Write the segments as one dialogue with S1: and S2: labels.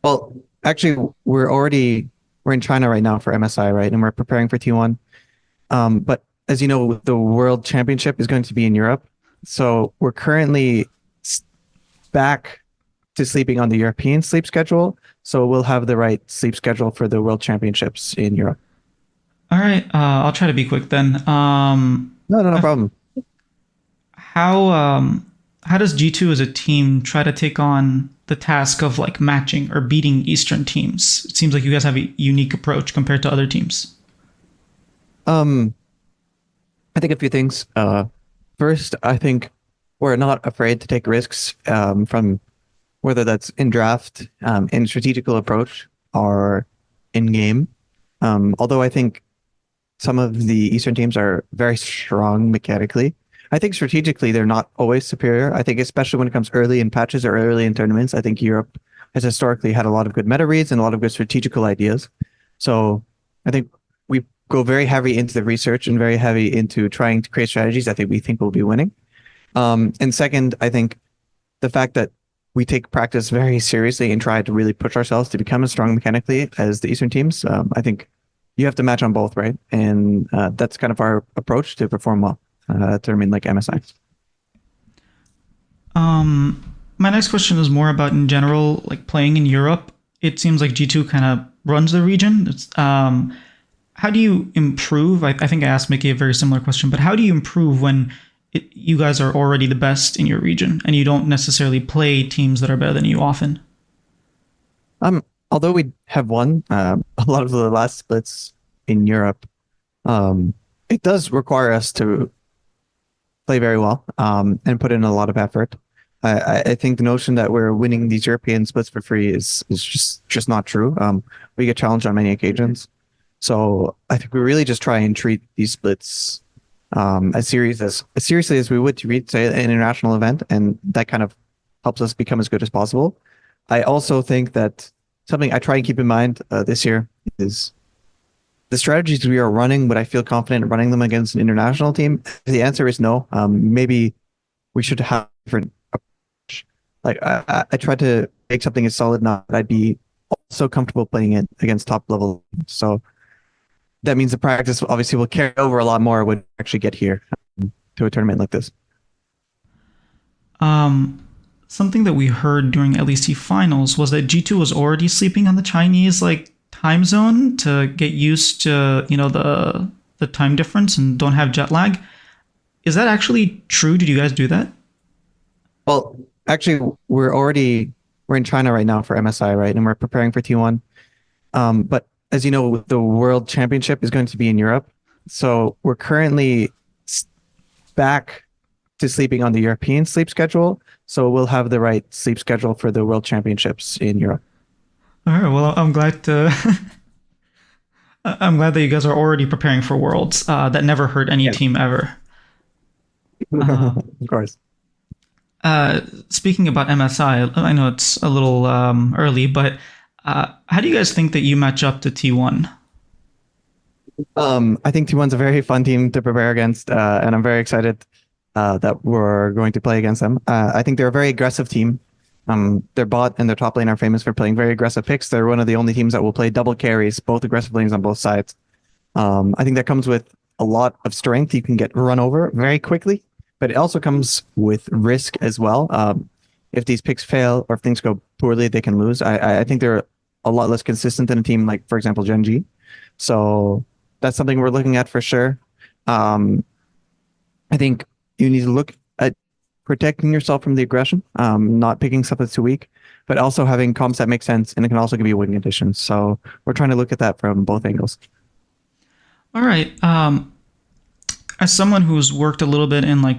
S1: Well, actually, we're in China right now for MSI, right? And we're preparing for T1. But as you know, the World Championship is going to be in Europe. So we're currently s- back to sleeping on the European sleep schedule. So we'll have the right sleep schedule for the World Championships in Europe.
S2: All right, I'll try to be quick then.
S1: No, no, no
S2: I've-
S1: problem.
S2: how how does G2 as a team try to take on the task of like matching or beating Eastern teams? It seems like you guys have a unique approach compared to other teams.
S1: Um, I think a few things. First, I think we're not afraid to take risks from whether that's in draft, in strategical approach, or in game. Although I think some of the Eastern teams are very strong mechanically. I think strategically they're not always superior. I think especially when it comes early in patches or early in tournaments, I think Europe has historically had a lot of good meta reads and a lot of good strategical ideas. So I think we go very heavy into the research and very heavy into trying to create strategies I think we think will be winning. And second, I think the fact that we take practice very seriously and try to really push ourselves to become as strong mechanically as the Eastern teams. I think you have to match on both, right? And that's kind of our approach to perform well at a tournament like MSI.
S2: My next question is more about in general, like playing in Europe. It seems like G2 kind of runs the region. How do you improve? I think I asked Mickey a very similar question, but how do you improve when you guys are already the best in your region and you don't necessarily play teams that are better than you often?
S1: Although we have won a lot of the last splits in Europe, um, it does require us to play very well and put in a lot of effort. I think the notion that we're winning these European splits for free is just not true. We get challenged on many occasions, so I think we really just try and treat these splits as seriously as we would treat say an international event, and that kind of helps us become as good as possible. I also think that something I try and keep in mind this year is the strategies we are running. Would I feel confident in running them against an international team? The answer is no. Maybe we should have different. Like I tried to make something as solid now that I'd be so comfortable playing it against top level. So that means the practice obviously will carry over a lot more when we actually get here to a tournament like this.
S2: Um, Something that we heard during LEC finals was that G2 was already sleeping on the Chinese like time zone to get used to, the time difference and don't have jet lag. Is that actually true? Did you guys do that?
S1: Well, actually, we're in China right now for MSI, right, and we're preparing for T1. But as you know, the World Championship is going to be in Europe, so we're currently s- back to sleeping on the European sleep schedule. So we'll have the right sleep schedule for the World Championships in Europe.
S2: All right. Well, I'm glad to. I'm glad that you guys are already preparing for Worlds. That never hurt any
S1: Yeah.
S2: team ever.
S1: Of course.
S2: Speaking about MSI, I know it's a little early, but how do you guys think that you match up to T1?
S1: I think T1's a very fun team to prepare against, and I'm very excited that we're going to play against them. I think they're a very aggressive team. Their bot and their top lane are famous for playing very aggressive picks. They're one of the only teams that will play double carries, both aggressive lanes on both sides. I think that comes with a lot of strength. You can get run over very quickly, but it also comes with risk as well. If these picks fail or if things go poorly, they can lose. I think they're a lot less consistent than a team like, for example, Gen G. So that's something we're looking at for sure. Um, I think you need to look at protecting yourself from the aggression, not picking stuff that's too weak, but also having comps that make sense, and it can also give you win conditions. So we're trying to look at that from both angles.
S2: All right. As someone who's worked a little bit in like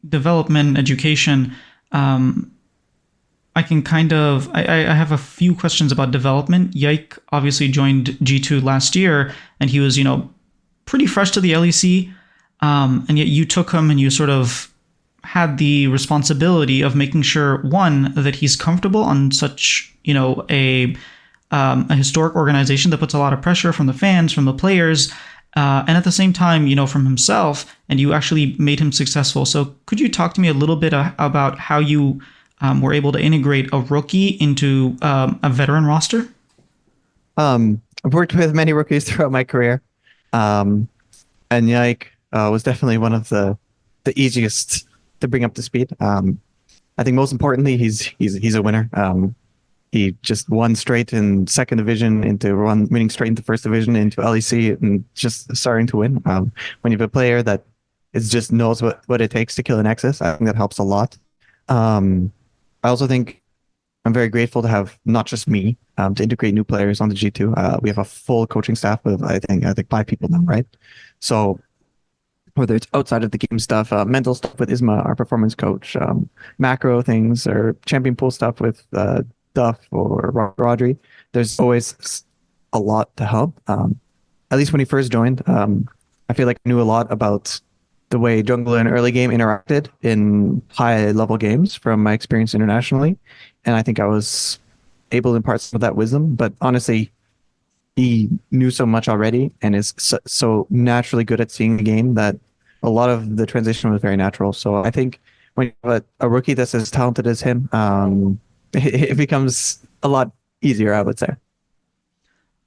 S2: development and education, um, I can kind of I have a few questions about development. Yike obviously joined G2 last year, and he was pretty fresh to the LEC, and yet you took him and you sort of had the responsibility of making sure one that he's comfortable on such a historic organization that puts a lot of pressure from the fans, from the players, and at the same time, from himself, and you actually made him successful. So could you talk to me a little bit about how you were able to integrate a rookie into a veteran roster?
S1: I've worked with many rookies throughout my career, um, and Yike was definitely one of the easiest to bring up to speed. I think most importantly, he's a winner. He just won straight in second division into winning straight into first division into LEC and just starting to win. When you have a player that is just knows what it takes to kill a Nexus, I think that helps a lot. Um, I also think I'm very grateful to have not just me to integrate new players on the G2. We have a full coaching staff of I think 5 people now, right? So whether it's outside of the game stuff, mental stuff with Isma, our performance coach, macro things, or champion pool stuff with Duff or Rodri, there's always a lot to help. At least when he first joined, I feel like I knew a lot about the way jungle and early game interacted in high level games from my experience internationally. And I think I was able to impart some of that wisdom. But honestly, he knew so much already and is so naturally good at seeing the game that a lot of the transition was very natural. So I think when you have a rookie that's as talented as him, it becomes a lot easier, I would say.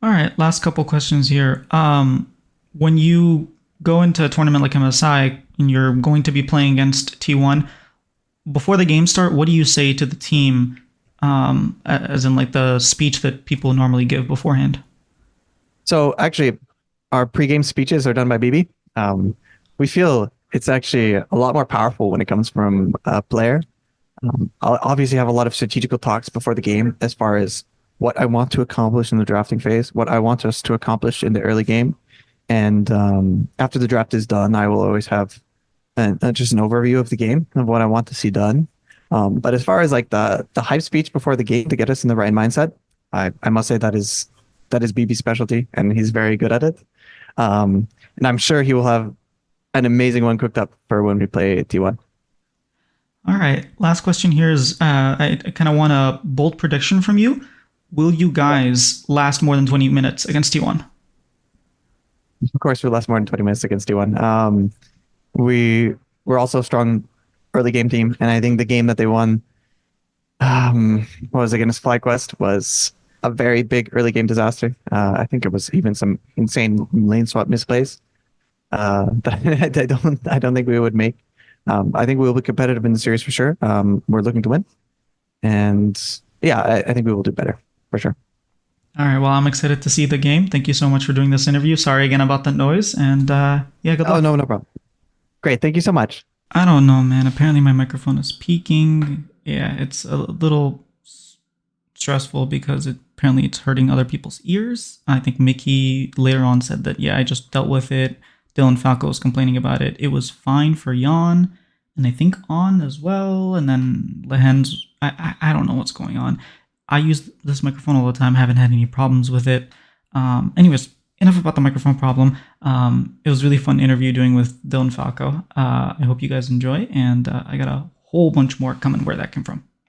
S2: All right, last couple questions here. When you go into a tournament like MSI and you're going to be playing against T1, before the game start, what do you say to the team, as in like the speech that people normally give beforehand?
S1: So actually, our pregame speeches are done by BB. We feel it's actually a lot more powerful when it comes from a player. I'll obviously have a lot of strategical talks before the game as far as what I want to accomplish in the drafting phase, what I want us to accomplish in the early game. And after the draft is done, I will always have just an overview of the game of what I want to see done. But as far as like the hype speech before the game to get us in the right mindset, I must say that is BB's specialty, and he's very good at it. And I'm sure he will have an amazing one cooked up for when we play T1.
S2: All right, last question here is I kind of want a bold prediction from you. Will you guys last more than 20 minutes against T1?
S1: Of course, we last more than 20 minutes against T1. We're also a strong early game team, and I think the game that they won, what was it, against FlyQuest, was a very big early game disaster. I think it was even some insane lane swap misplays that I don't think we would make. I think we will be competitive in the series for sure. We're looking to win, and yeah, I think we will do better for sure.
S2: All right, well, I'm excited to see the game. Thank you so much for doing this interview. Sorry again about the noise, and yeah, good
S1: Oh,
S2: luck.
S1: no, no problem. Great, thank you so much.
S2: I don't know, man. Apparently, my microphone is peaking. Yeah, it's a little stressful because apparently it's hurting other people's ears. I think Mickey later on said that, yeah, I just dealt with it. Dylan Falco was complaining about it. It was fine for Jan, and I think On as well. And then Lehen's, I don't know what's going on. I use this microphone all the time. I haven't had any problems with it. Anyways, enough about the microphone problem. It was really fun interview doing with Dylan Falco. I hope you guys enjoy, and I got a whole bunch more coming where that came from.